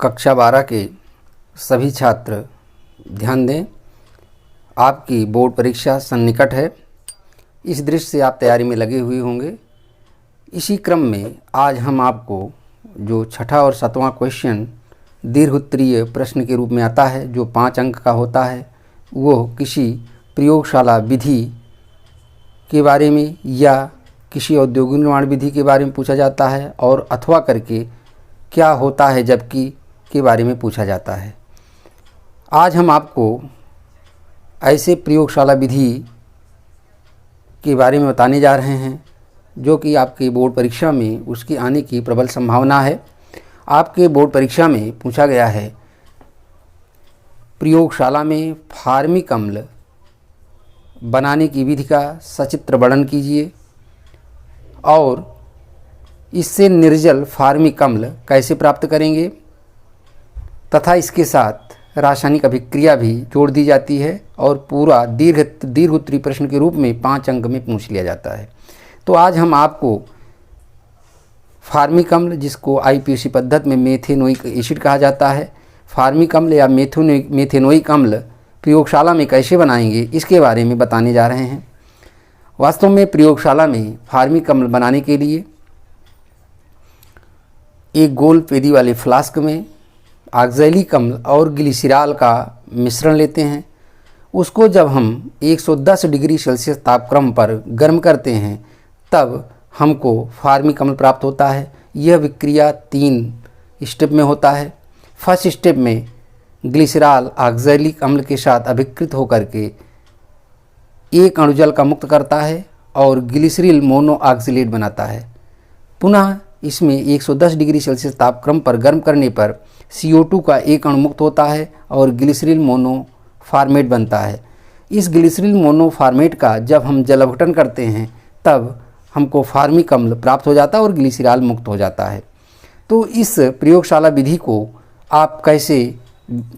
कक्षा 12 के सभी छात्र ध्यान दें। आपकी बोर्ड परीक्षा सन्निकट है। इस दृष्टि से आप तैयारी में लगे हुए होंगे। इसी क्रम में आज हम आपको जो छठा और 7वां क्वेश्चन दीर्घ उत्तरीय प्रश्न के रूप में आता है, जो 5 अंक का होता है, वो किसी प्रयोगशाला विधि के बारे में या किसी औद्योगिक निर्माण विधि के बारे में पूछा जाता है, और अथवा करके क्या होता है जबकि के बारे में पूछा जाता है। आज हम आपको ऐसे प्रयोगशाला विधि के बारे में बताने जा रहे हैं जो कि आपके बोर्ड परीक्षा में उसके आने की प्रबल संभावना है। आपके बोर्ड परीक्षा में पूछा गया है, प्रयोगशाला में फार्मिक अम्ल बनाने की विधि का सचित्र वर्णन कीजिए और इससे निर्जल फार्मिक अम्ल कैसे प्राप्त करेंगे, तथा इसके साथ रासायनिक अभिक्रिया भी जोड़ दी जाती है और पूरा दीर्घ उत्तरीय प्रश्न के रूप में 5 अंक में पूछ लिया जाता है। तो आज हम आपको फार्मिक अम्ल, जिसको आईपीसी पद्धति में मेथेनोइक एसिड कहा जाता है, फार्मिक अम्ल या मेथेनोइक अम्ल प्रयोगशाला में कैसे बनाएंगे, इसके बारे में बताने जा रहे हैं। वास्तव में प्रयोगशाला में फार्मिक अम्ल बनाने के लिए एक गोल पेदी वाले फ्लास्क में ऑक्सैलिक अम्ल और ग्लिसरॉल का मिश्रण लेते हैं। उसको जब हम 110 डिग्री सेल्सियस तापक्रम पर गर्म करते हैं तब हमको फार्मिक अम्ल प्राप्त होता है। यह विक्रिया 3 स्टेप में होता है। फर्स्ट स्टेप में ग्लिसरॉल ऑक्सैलिक अम्ल के साथ अभिकृत होकर के एक अणु जल का मुक्त करता है और ग्लिसरील मोनोऑक्सिलेट बनाता है। पुनः इसमें 110 डिग्री सेल्सियस तापक्रम पर गर्म करने पर CO2 का एक अणु मुक्त होता है और ग्लिसरील मोनोफॉर्मेट बनता है। इस ग्लिसरील मोनोफॉर्मेट का जब हम जल अपघटन करते हैं तब हमको फार्मिक अम्ल प्राप्त हो जाता है और ग्लिसरॉल मुक्त हो जाता है। तो इस प्रयोगशाला विधि को आप कैसे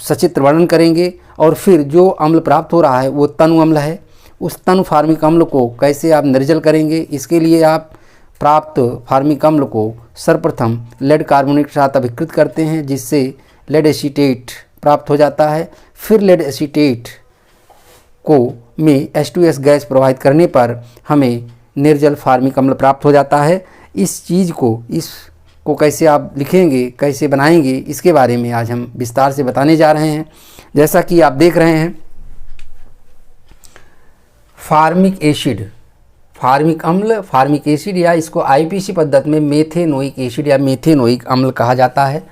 सचित्र वर्णन करेंगे और फिर जो अम्ल प्राप्त हो रहा है वो तनु अम्ल है, उस तनु फार्मिक अम्ल को कैसे आप निर्जल करेंगे, इसके लिए आप प्राप्त फार्मिक अम्ल को सर्वप्रथम लेड कार्बोनेट के साथ अभिकृत करते हैं, जिससे लेड एसीटेट प्राप्त हो जाता है। फिर लेड एसीटेट को में H2S गैस प्रवाहित करने पर हमें निर्जल फार्मिक अम्ल प्राप्त हो जाता है। इसको कैसे आप लिखेंगे, कैसे बनाएंगे, इसके बारे में आज हम विस्तार से बताने जा रहे हैं। जैसा कि आप देख रहे हैं, फार्मिक एसिड, फार्मिक अम्ल, फार्मिक एसिड या इसको आईपीसी पद्धति में मेथेनोइक एसिड या मेथेनोइक अम्ल कहा जाता है।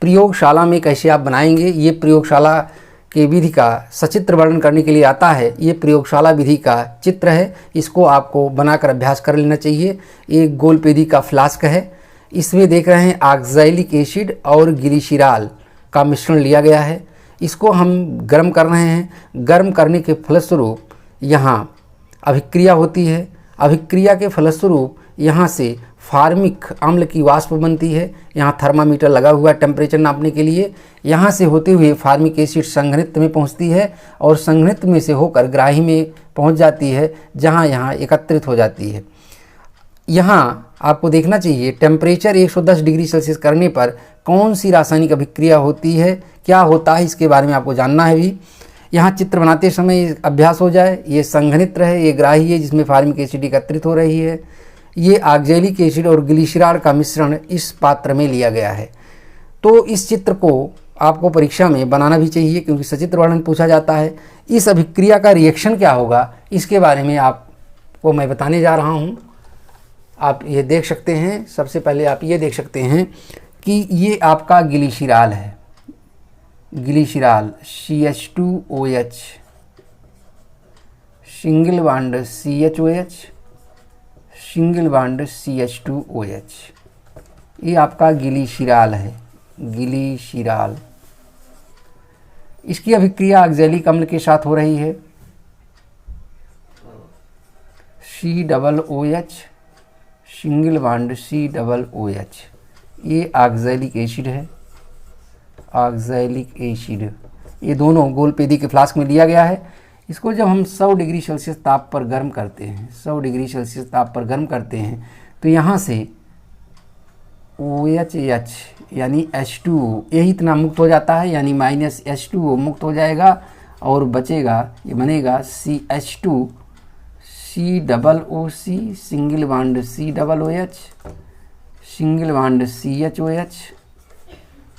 प्रयोगशाला में कैसे आप बनाएंगे, ये प्रयोगशाला के विधि का सचित्र वर्णन करने के लिए आता है। ये प्रयोगशाला विधि का चित्र है, इसको आपको बनाकर अभ्यास कर लेना चाहिए। एक गोल पेदी का फ्लास्क है, इसमें देख रहे हैं ऑक्सैलिक एसिड और ग्लिसरॉल का मिश्रण लिया गया है। इसको हम गर्म कर रहे हैं। गर्म करने के फलस्वरूप यहाँ अभिक्रिया होती है। अभिक्रिया के फलस्वरूप यहाँ से फार्मिक अम्ल की वाष्प बनती है। यहाँ थर्मामीटर लगा हुआ है टेम्परेचर नापने के लिए। यहाँ से होते हुए फार्मिक एसिड संघनित्र में पहुँचती है और संघनित्र में से होकर ग्राही में पहुँच जाती है, जहाँ यहाँ एकत्रित हो जाती है। यहाँ आपको देखना चाहिए टेम्परेचर 110 डिग्री सेल्सियस करने पर कौन सी रासायनिक अभिक्रिया होती है, क्या होता है, इसके बारे में आपको जानना है भी। यहाँ चित्र बनाते समय अभ्यास हो जाए। ये संघनित्र है, ये ग्राही है जिसमें फार्मिक एसिड एकत्रित हो रही है। ये ऑक्सैलिक एसिड और ग्लिसरॉल का मिश्रण इस पात्र में लिया गया है। तो इस चित्र को आपको परीक्षा में बनाना भी चाहिए, क्योंकि सचित्र वर्णन पूछा जाता है। इस अभिक्रिया का रिएक्शन क्या होगा, इसके बारे में आपको मैं बताने जा रहा हूँ। आप ये देख सकते हैं, सबसे पहले आप ये देख सकते हैं कि ये आपका ग्लिसरॉल है। Glycerol CH2OH, single bond CHOH, single bond CH2OH, ये आपका ग्लिसरॉल है। ग्लिसरॉल, इसकी अभिक्रिया ऑक्सैलिक अम्ल के साथ हो रही है। COOH, सिंगल बॉन्ड COOH, ये ऑक्सैलिक एसिड है। ऑक्सैलिक एसिड, ये दोनों गोल पेदी के फ्लास्क में लिया गया है। इसको जब हम 100 डिग्री सेल्सियस ताप पर गर्म करते हैं, 100 डिग्री सेल्सियस ताप पर गर्म करते हैं, तो यहाँ से OH यानी H2O, यही इतना मुक्त हो जाता है, यानी माइनस H2O मुक्त हो जाएगा और बचेगा, ये बनेगा CH2 COOC single bond COOH single bond CHOH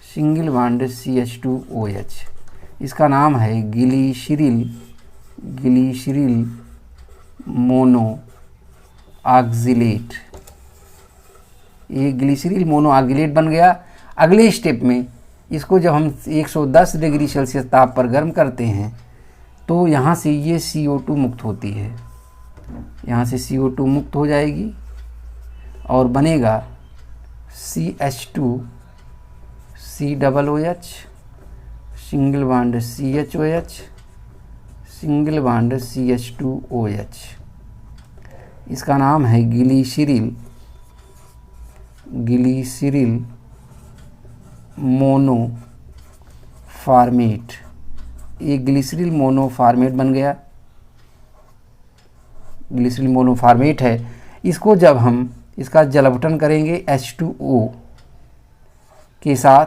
single bond CH2OH। इसका नाम है ग्लिसरील मोनो ऑक्जिलेट। ये ग्लिसरील मोनो ऑक्जिलेट बन गया। अगले स्टेप में इसको जब हम 110 डिग्री सेल्सियस ताप पर गर्म करते हैं तो यहाँ से ये CO2 मुक्त होती है, यहाँ से CO2 मुक्त हो जाएगी और बनेगा CH2 COOH single bond CHOH single bond CH2OH। इसका नाम है ग्लिसरील मोनोफॉर्मेट। ये ग्लिसरील मोनोफॉर्मेट बन गया, ग्लिसरील मोनोफॉर्मेट है। इसको जब हम इसका जलावटन करेंगे H2O के साथ,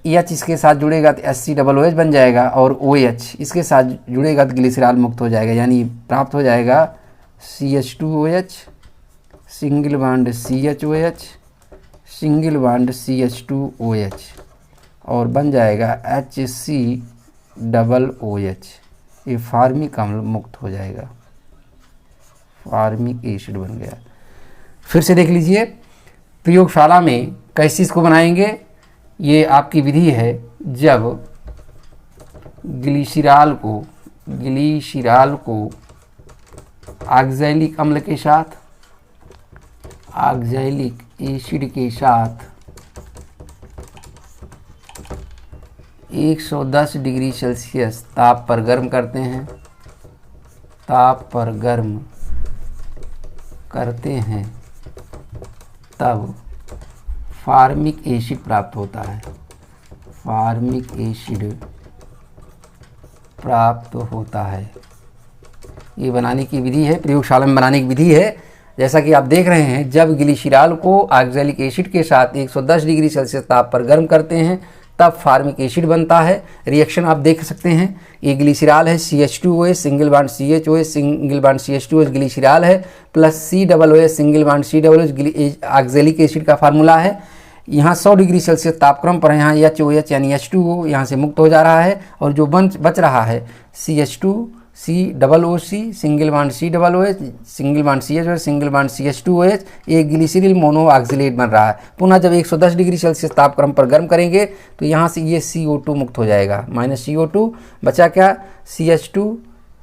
H इसके साथ जुड़ेगा तो HCOOH बन जाएगा और OH इसके साथ जुड़ेगा तो ग्लिसरॉल मुक्त हो जाएगा, यानी प्राप्त हो जाएगा CH2OH single bond CHOH single bond CH2OH और बन जाएगा HCOOH। ये फार्मिक अम्ल मुक्त हो जाएगा, फार्मिक एसिड बन गया। फिर से देख लीजिए प्रयोगशाला में कैसे इसको बनाएंगे। ये आपकी विधि है, जब ग्लिसरॉल को ऑक्सैलिक अम्ल के साथ, ऑक्सैलिक एसिड के साथ 110 डिग्री सेल्सियस ताप पर गर्म करते हैं, ताप पर गर्म करते हैं, तब फार्मिक एसिड प्राप्त होता है, फार्मिक एसिड प्राप्त होता है। ये बनाने की विधि है, प्रयोगशाला में बनाने की विधि है। जैसा कि आप देख रहे हैं, जब ग्लिसरॉल को ऑक्सैलिक एसिड के साथ 110 डिग्री सेल्सियस ताप पर गर्म करते हैं तब फार्मिक एसिड बनता है। रिएक्शन आप देख सकते हैं, ये ग्लिसरॉल है, CH2OH single bond CHOH single bond CH2OH glycerol है, plus COOH single bond COOH oxalic acid का फार्मूला है। यहाँ 100 डिग्री सेल्सियस तापक्रम पर यहाँ HOH यानी H2O यहाँ से मुक्त हो जा रहा है और जो बच रहा है CH2 COOC single bond COOH single bond CHOH single bond CH2OH, एक ग्लिसरील मोनो ऑक्जिलेट बन रहा है। पुनः जब 110 डिग्री सेल्सियस तापक्रम पर गर्म करेंगे तो यहाँ से ये CO2 मुक्त हो जाएगा, माइनस CO2 बचा क्या, CH2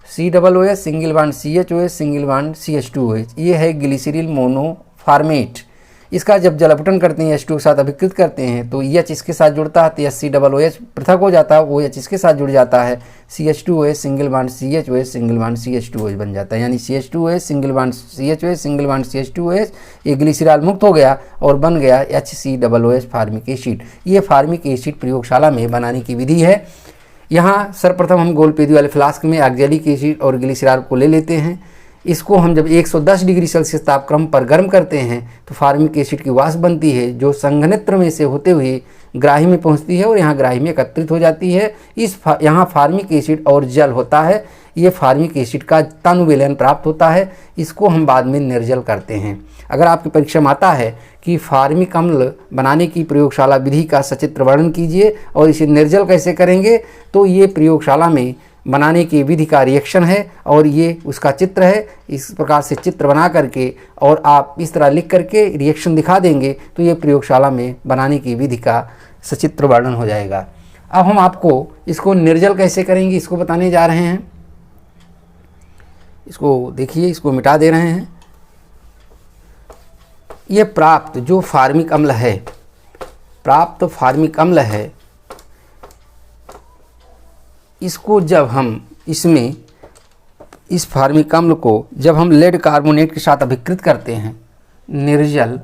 COOH single bond CHOH single bond CH2OH। ये है ग्लिसरील मोनोफॉर्मेट। इसका जब जलावटन करते हैं H2 के साथ अभिकृत करते हैं तो H इसके साथ जुड़ता है तो HCOOH पृथक हो जाता है, OH इसके साथ जुड़ जाता है, CH2OH single bond CHOH single bond CH2OH बन जाता है, यानी CH2OH single bond CHOH single bond CH2OH। ये ग्लिसरॉल मुक्त हो गया और बन गया HCOOH फार्मिक एसिड। ये फार्मिक एसिड प्रयोगशाला में बनाने की विधि है। यहाँ सर्वप्रथम हम गोलपेदी वाले फ्लास्क में ऑक्सैलिक एसिड और ग्लिसरॉल को ले लेते हैं। इसको हम जब 110 डिग्री सेल्सियस तापक्रम पर गर्म करते हैं तो फार्मिक एसिड की वाष्प बनती है, जो संघनित्र में से होते हुए ग्राही में पहुंचती है और यहाँ ग्राही में एकत्रित हो जाती है। यहाँ फार्मिक एसिड और जल होता है। ये फार्मिक एसिड का तनु विलयन प्राप्त होता है। इसको हम बाद में निर्जल करते हैं। अगर आपकी परीक्षा में आता है कि फार्मिक अम्ल बनाने की प्रयोगशाला विधि का सचित्र वर्णन कीजिए और इसे निर्जल कैसे करेंगे, तो ये प्रयोगशाला में बनाने की विधि का रिएक्शन है और ये उसका चित्र है। इस प्रकार से चित्र बना करके और आप इस तरह लिख करके रिएक्शन दिखा देंगे तो ये प्रयोगशाला में बनाने की विधि का सचित्र वर्णन हो जाएगा। अब हम आपको इसको निर्जल कैसे करेंगे इसको बताने जा रहे हैं। इसको देखिए, इसको मिटा दे रहे हैं। ये प्राप्त जो फार्मिक अम्ल है, प्राप्त फार्मिक अम्ल है, इसको जब हम इसमें इस फार्मिक अम्ल को जब हम लेड कार्बोनेट के साथ अभिकृत करते हैं, निर्जल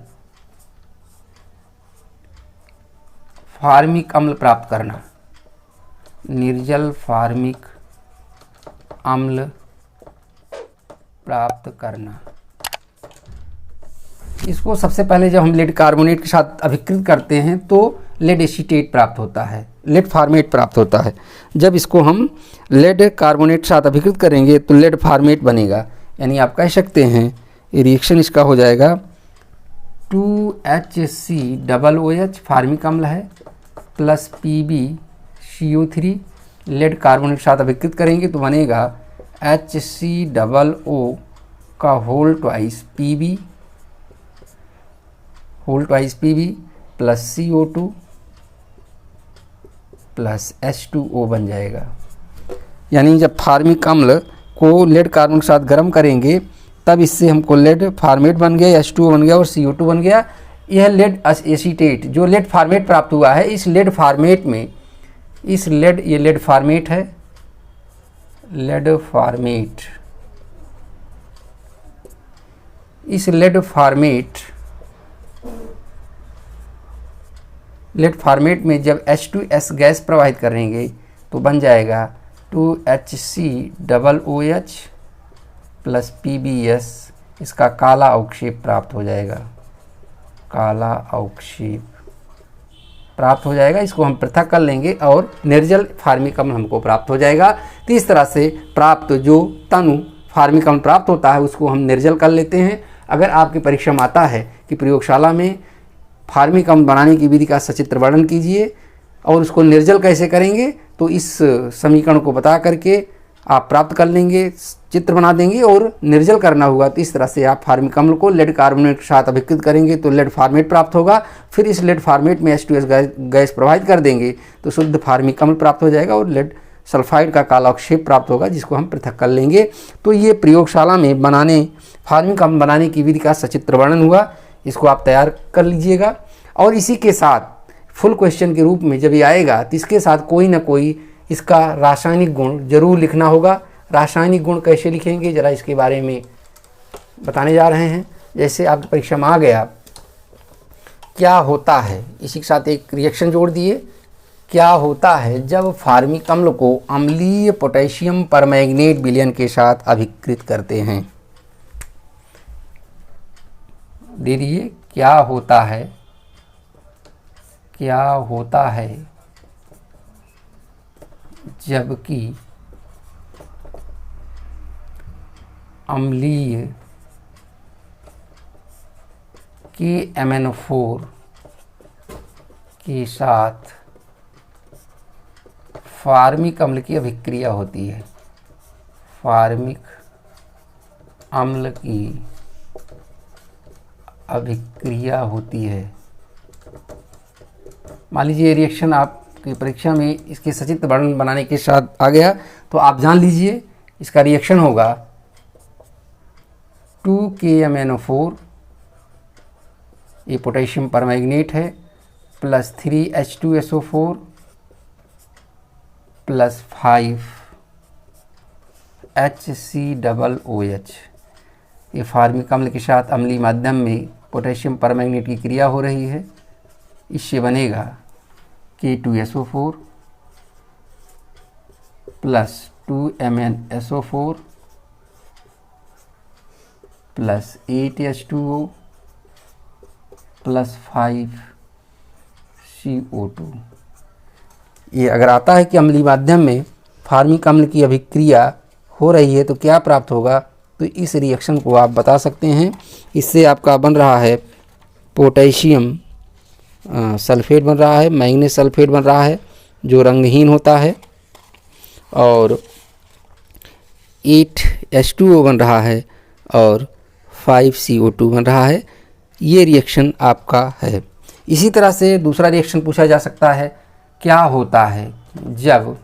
फार्मिक अम्ल प्राप्त करना, निर्जल फार्मिक अम्ल प्राप्त करना। इसको सबसे पहले जब हम लेड कार्बोनेट के साथ अभिकृत करते हैं तो लेड एसीटेट प्राप्त होता है, लेड फॉर्मेट प्राप्त होता है। जब इसको हम लेड कार्बोनेट के साथ अभिकृत करेंगे तो लेड फॉर्मेट बनेगा, यानी आप कह सकते हैं रिएक्शन इसका हो जाएगा 2HCOOH फार्मिक अम्ल है प्लस PbCO3 लेड कार्बोनेट के साथ अभिकृत करेंगे तो बनेगा HCOO का whole twice PB plus CO2 plus H2O बन जाएगा। यानी जब फार्मिक अम्ल को लेड कार्बन के साथ गर्म करेंगे तब इससे हमको लेड फॉर्मेट बन गया, H2O बन गया और CO2 बन गया। यह लेड एसीटेट जो लेड फॉर्मेट प्राप्त हुआ है, इस लेड फॉर्मेट में ये लेड फॉर्मेट है, लेड फॉर्मेट, इस लेड फॉर्मेट में जब H2S गैस प्रवाहित करेंगे तो बन जाएगा 2HCOOH प्लस PbS, इसका काला अवक्षेप प्राप्त हो जाएगा, काला अवक्षेप प्राप्त हो जाएगा। इसको हम पृथक कर लेंगे और निर्जल फार्मिक अम्ल हमको प्राप्त हो जाएगा। तो इस तरह से प्राप्त जो तनु फार्मिक अम्ल प्राप्त होता है उसको हम निर्जल कर लेते हैं। अगर आपकी परीक्षा में आता है कि प्रयोगशाला में फार्मिक अम्ल बनाने की विधि का सचित्र वर्णन कीजिए और उसको निर्जल कैसे करेंगे, तो इस समीकरण को बता करके आप प्राप्त कर लेंगे, चित्र बना देंगे और निर्जल करना होगा। तो इस तरह से आप फार्मिक अम्ल को लेड कार्बोनेट के साथ अभिकृत करेंगे तो लेड फॉर्मेट प्राप्त होगा। फिर इस लेड फॉर्मेट में H2S गैस प्रवाहित कर देंगे तो शुद्ध फार्मिक अम्ल प्राप्त हो जाएगा और लेड सल्फाइड का काला अवक्षेप प्राप्त होगा, जिसको हम पृथक कर लेंगे। तो ये प्रयोगशाला में फार्मिक अम्ल बनाने की विधि का सचित्र वर्णन हुआ। इसको आप तैयार कर लीजिएगा और इसी के साथ फुल क्वेश्चन के रूप में जब ये आएगा तो इसके साथ कोई ना कोई इसका रासायनिक गुण जरूर लिखना होगा। रासायनिक गुण कैसे लिखेंगे ज़रा इसके बारे में बताने जा रहे हैं। जैसे आपकी परीक्षा में आ गया क्या होता है, इसी के साथ एक रिएक्शन जोड़ दिए, क्या होता है जब फार्मिक अम्ल को अम्लीय पोटेशियम परमैंगनेट विलयन के साथ अभिकृत करते हैं। दे दिए क्या होता है जबकि अम्लीय KMnO4 के साथ फार्मिक अम्ल की अभिक्रिया होती है, फार्मिक अम्ल की अभिक्रिया होती है। मान लीजिए रिएक्शन आपकी परीक्षा में इसके सचित्र वर्णन बनाने के साथ आ गया तो आप जान लीजिए इसका रिएक्शन होगा 2KMnO4, ये पोटेशियम परमैंगनेट है, प्लस 3H2SO4 प्लस 5HCOOH। ये फार्मिक अम्ल के साथ अम्लीय माध्यम में पोटेशियम परमैंगनेट की क्रिया हो रही है। इससे बनेगा K2SO4 plus 2MnSO4 plus 8H2O plus 5CO2। ये अगर आता है कि अम्लीय माध्यम में फार्मिक अम्ल की अभिक्रिया हो रही है तो क्या प्राप्त होगा, तो इस रिएक्शन को आप बता सकते हैं। इससे आपका बन रहा है पोटेशियम सल्फेट बन रहा है, मैंगनीज सल्फेट बन रहा है जो रंगहीन होता है, और 8H2O बन रहा है और 5CO2 बन रहा है। ये रिएक्शन आपका है। इसी तरह से दूसरा रिएक्शन पूछा जा सकता है, क्या होता है जब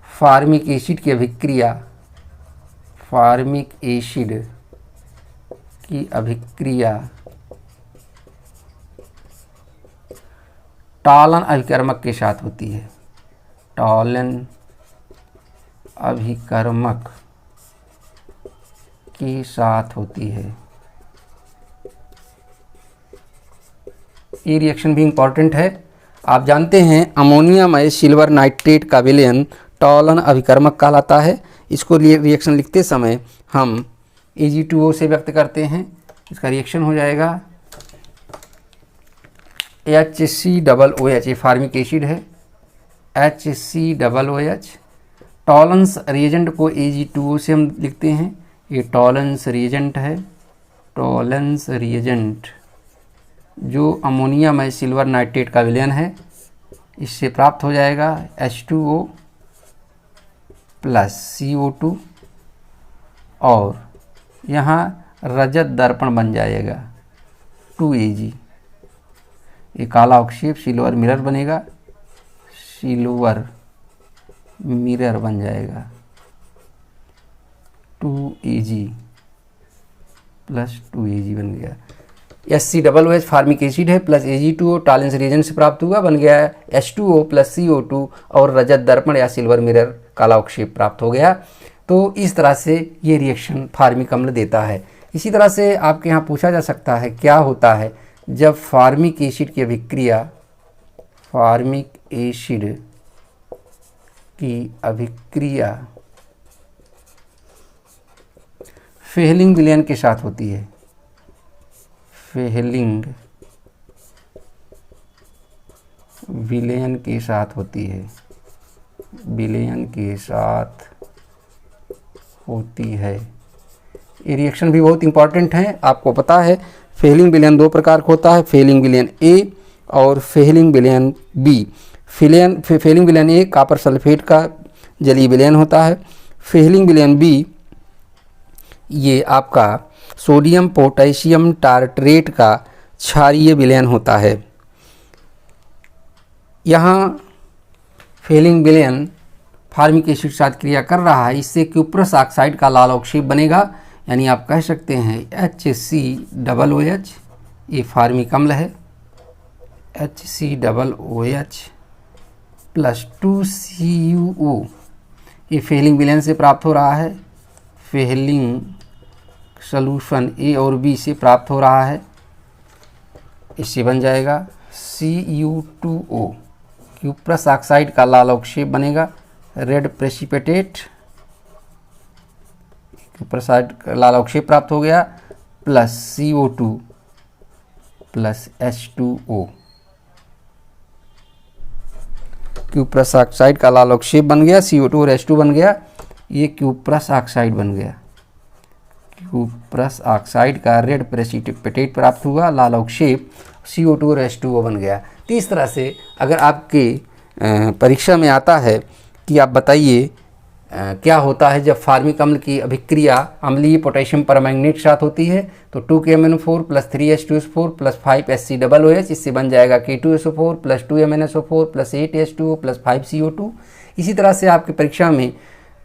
फार्मिक एसिड की अभिक्रिया, फार्मिक एसिड की अभिक्रिया टॉलन अभिकर्मक के साथ होती है, टॉलन अभिकर्मक के साथ होती है। ये रिएक्शन भी इम्पॉर्टेंट है। आप जानते हैं अमोनियमय सिल्वर नाइट्रेट का विलयन टॉलन अभिकर्मक कहलाता है। इसको रिएक्शन लिखते समय हम Ag2O से व्यक्त करते हैं। इसका रिएक्शन हो जाएगा HCOOH, ये फार्मिक एसिड है, HCOOH। टॉलरेंस रिएजेंट को Ag2O से हम लिखते हैं, ये टॉलरेंस रिएजेंट है, टॉलरेंस रिएजेंट जो अमोनियम है सिल्वर नाइट्रेट का विलयन है, इससे प्राप्त हो जाएगा H2O प्लस CO2 और यहाँ रजत दर्पण बन जाएगा 2Ag। ये काला अवक्षेप सिल्वर मिरर बनेगा, सिल्वर मिरर बन जाएगा 2Ag प्लस 2Ag बन गया। HCOOH फार्मिक एसिड है प्लस Ag2O टॉलरेंस रिएजेंट से प्राप्त हुआ, बन गया H2O प्लस CO2 और रजत दर्पण या सिल्वर मिरर काला अवक्षेप प्राप्त हो गया। तो इस तरह से ये रिएक्शन फार्मिक अम्ल देता है। इसी तरह से आपके यहाँ पूछा जा सकता है क्या होता है जब फार्मिक एसिड की अभिक्रिया, फार्मिक एसिड की अभिक्रिया फेहलिंग विलयन के साथ होती है, फेहलिंग विलयन के साथ होती है, विलयन के साथ होती है। ये रिएक्शन भी बहुत इंपॉर्टेंट है, आपको पता है फेहलिंग विलयन दो प्रकार का होता है, फेहलिंग विलयन ए और फेहलिंग विलयन बी। फेहलिंग विलयन ए कॉपर सल्फेट का जलीय विलयन होता है, फेहलिंग विलयन बी ये आपका सोडियम पोटेशियम टार्ट्रेट का क्षारीय विलयन होता है। यहाँ फेहलिंग विलयन फार्मिक एसिड के साथ क्रिया कर रहा है, इससे क्यूप्रस ऑक्साइड का लाल अवक्षेप बनेगा, यानी आप कह सकते हैं HCOOH, ये फार्मिक अम्ल है, HCOOH प्लस 2CuO, ये फेहलिंग विलयन से प्राप्त हो रहा है, फेहलिंग सॉल्यूशन ए और बी से प्राप्त हो रहा है, इससे बन जाएगा Cu2O, क्यूप्रस ऑक्साइड का लाल अवक्षेप बनेगा, रेड प्रेसिपिटेट, क्यूप्रस ऑक्साइड का लाल अवक्षेप प्राप्त हो गया, plus CO2 plus H2O, cuprous oxide का लाल अवक्षेप बन गया, CO2 और H2 बन गया, ये क्यूप्रस ऑक्साइड बन गया, क्यूप्रस ऑक्साइड का रेड प्रेसिपिटेट प्राप्त हुआ, लाल अवक्षेप CO2 और H2O बन गया। तो इस तरह से अगर आपके परीक्षा में आता है कि आप बताइए क्या होता है जब फार्मिक अम्ल की अभिक्रिया अम्लीय पोटेशियम परमैंगनेट के साथ होती है, तो 2KMnO4 plus 3H2SO4 plus 5HCOOH, इससे बन जाएगा K2SO4 plus 2MnSO4 plus 8H2O plus 5CO2। इसी तरह से आपकी परीक्षा में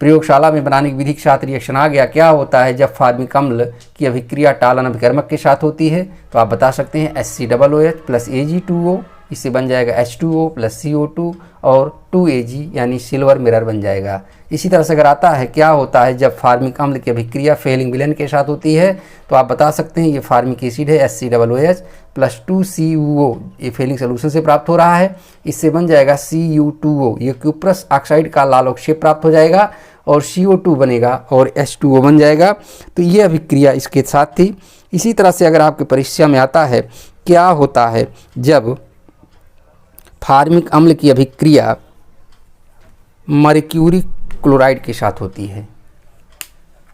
प्रयोगशाला में बनाने की विधि के साथ रिएक्शन आ गया, क्या होता है जब फार्मिक अम्ल की अभिक्रिया टालन अभिकर्मक के साथ होती है, तो आप बता सकते हैं HCOOH प्लस Ag2O, इससे बन जाएगा H2O प्लस CO2 और 2Ag यानी सिल्वर मिरर बन जाएगा। इसी तरह से अगर आता है क्या होता है जब फार्मिक अम्ल की अभिक्रिया फेहलिंग विलयन के साथ होती है, तो आप बता सकते हैं ये फार्मिक एसिड है HCOOH प्लस 2CuO, ये फेहलिंग सोल्यूशन से प्राप्त हो रहा है, इससे बन जाएगा Cu2O, ये क्यूप्रस ऑक्साइड का लाल अवक्षेप प्राप्त हो जाएगा और CO2 बनेगा और H2O बन जाएगा। तो ये अभिक्रिया इसके साथ थी। इसी तरह से अगर आपके परीक्षा में आता है क्या होता है जब फार्मिक अम्ल की अभिक्रिया मर्क्यूरी क्लोराइड के साथ होती है।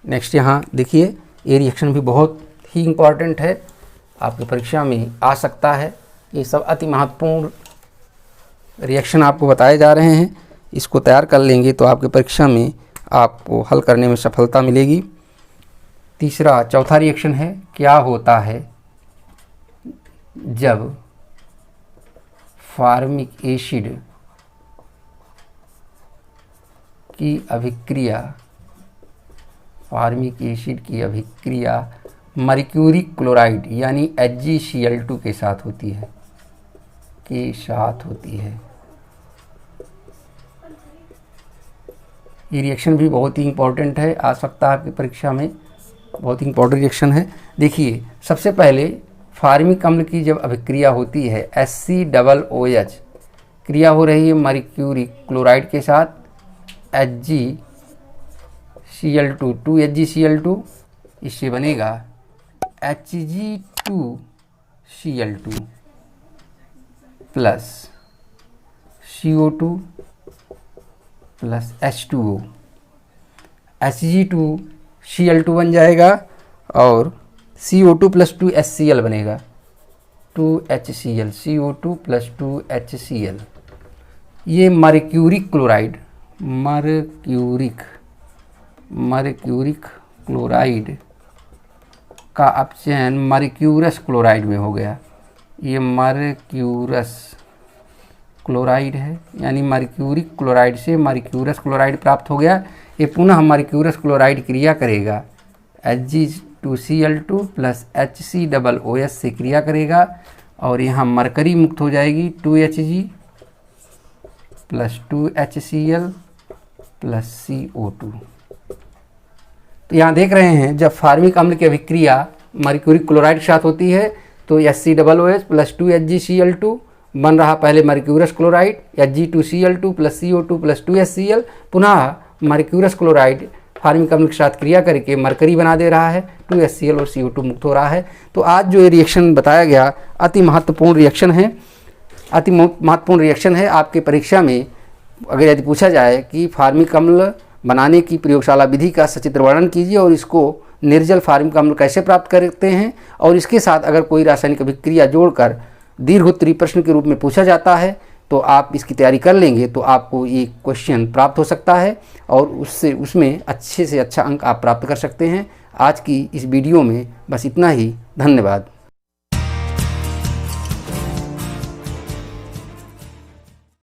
नेक्स्ट यहाँ देखिए, ये रिएक्शन भी बहुत ही इम्पॉर्टेंट है, आपकी परीक्षा में आ सकता है। ये सब अति महत्वपूर्ण रिएक्शन आपको बताए जा रहे हैं, इसको तैयार कर लेंगे तो आपकी परीक्षा में आपको हल करने में सफलता मिलेगी। चौथा रिएक्शन है क्या होता है जब फार्मिक एसिड की अभिक्रिया मर्क्यूरी क्लोराइड यानी HgCl2 के साथ होती है, ये रिएक्शन भी बहुत ही इम्पोर्टेंट है, आ सकता है आपकी परीक्षा में, बहुत ही इम्पोर्टेंट रिएक्शन है। देखिए सबसे पहले फार्मिक अम्ल की जब अभिक्रिया होती है HCOOH, क्रिया हो रही है मर्क्यूरी क्लोराइड के साथ HgCl2, 2HgCl2, इससे बनेगा Hg2Cl2 plus CO2 plus H2O, Hg2Cl2 बन जाएगा और CO2 प्लस 2HCl बनेगा, 2HCl, CO2 प्लस 2HCl। ये मर्क्यूरिक क्लोराइड, मर्क्यूरिक क्लोराइड का अपचयन मर्क्यूरस क्लोराइड में हो गया। ये मर्क्यूरस क्लोराइड है, यानी मर्क्यूरिक क्लोराइड से मर्क्यूरस क्लोराइड प्राप्त हो गया। ये पुनः मर्क्यूरस क्लोराइड क्रिया करेगा, Hg2Cl2 प्लस HCOOH से क्रिया करेगा और यहाँ मरकरी मुक्त हो जाएगी, 2Hg plus 2HCl plus CO2। तो यहाँ देख रहे हैं जब फार्मिक अम्ल की अभिक्रिया मर्क्यूरिक क्लोराइड के साथ होती है तो HCOOH प्लस 2HgCl2 बन रहा पहले mercurous chloride, Hg2Cl2 plus CO2 plus 2HCl, पुनः मर्क्यूरस क्लोराइड फार्मिक अम्ल के साथ क्रिया करके मरकरी बना दे रहा है, 2HCl और CO2 मुक्त हो रहा है। तो आज जो ये रिएक्शन बताया गया अति महत्वपूर्ण रिएक्शन है, आपके परीक्षा में अगर यदि पूछा जाए कि फार्मिक अम्ल बनाने की प्रयोगशाला विधि का सचित्र वर्णन कीजिए और इसको निर्जल फार्मिक अम्ल कैसे प्राप्त करते हैं, और इसके साथ अगर कोई रासायनिक अभिक्रिया जोड़कर दीर्घोत्तरीय प्रश्न के रूप में पूछा जाता है तो आप इसकी तैयारी कर लेंगे तो आपको ये क्वेश्चन प्राप्त हो सकता है और उसमें अच्छे से अच्छा अंक आप प्राप्त कर सकते हैं। आज की इस वीडियो में बस इतना ही। धन्यवाद।